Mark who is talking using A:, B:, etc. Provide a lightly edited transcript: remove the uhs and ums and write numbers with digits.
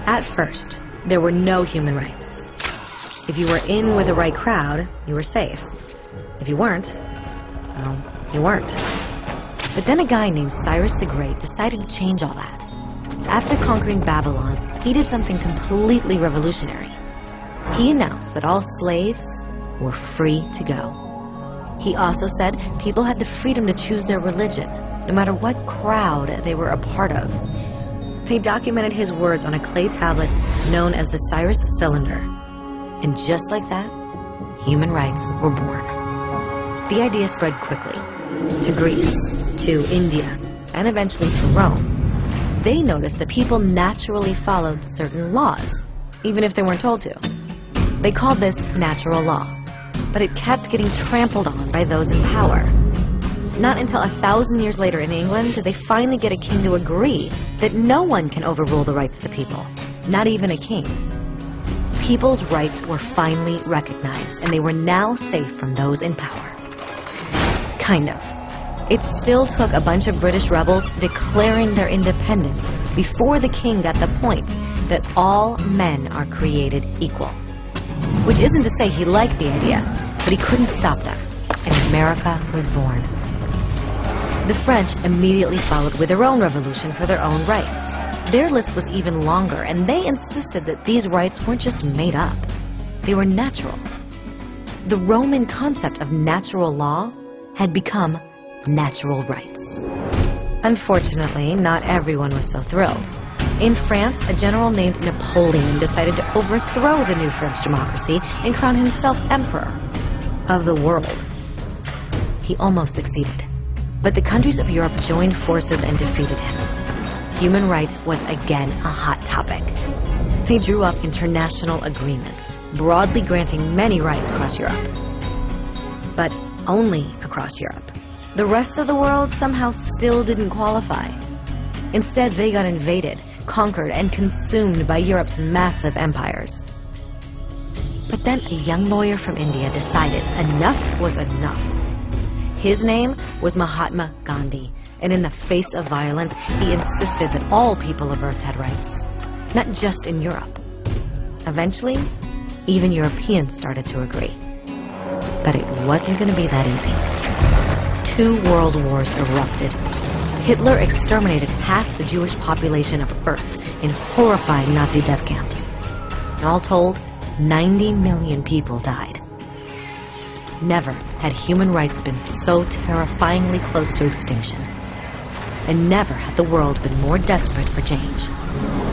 A: At first, there were no human rights. If you were in with the right crowd, you were safe. If you weren't, well, you weren't. But then a guy named Cyrus the Great decided to change all that. After conquering Babylon, he did something completely revolutionary. He announced that all slaves were free to go. He also said people had the freedom to choose their religion, no matter what crowd they were a part of. They documented his words on a clay tablet known as the Cyrus Cylinder. And just like that, human rights were born. The idea spread quickly to Greece, to India, and eventually to Rome. They noticed that people naturally followed certain laws, even if they weren't told to. They called this natural law, but it kept getting trampled on by those in power. Not until 1,000 years later in England did they finally get a king to agree that no one can overrule the rights of the people, not even a king. People's rights were finally recognized, and they were now safe from those in power. Kind of. It still took a bunch of British rebels declaring their independence before the king got the point that all men are created equal. Which isn't to say he liked the idea, but he couldn't stop them, and America was born. The French immediately followed with their own revolution for their own rights. Their list was even longer, and they insisted that these rights weren't just made up. They were natural. The Roman concept of natural law had become natural rights. Unfortunately, not everyone was so thrilled. In France, a general named Napoleon decided to overthrow the new French democracy and crown himself emperor of the world. He almost succeeded. But the countries of Europe joined forces and defeated him. Human rights was again a hot topic. They drew up international agreements, broadly granting many rights across Europe. But only across Europe. The rest of the world somehow still didn't qualify. Instead, they got invaded, conquered, and consumed by Europe's massive empires. But then a young lawyer from India decided enough was enough. His name was Mahatma Gandhi, and in the face of violence, he insisted that all people of Earth had rights, not just in Europe. Eventually, even Europeans started to agree. But it wasn't going to be that easy. 2 world wars erupted. Hitler exterminated half the Jewish population of Earth in horrifying Nazi death camps. And all told, 90 million people died. Never had human rights been so terrifyingly close to extinction. And never had the world been more desperate for change.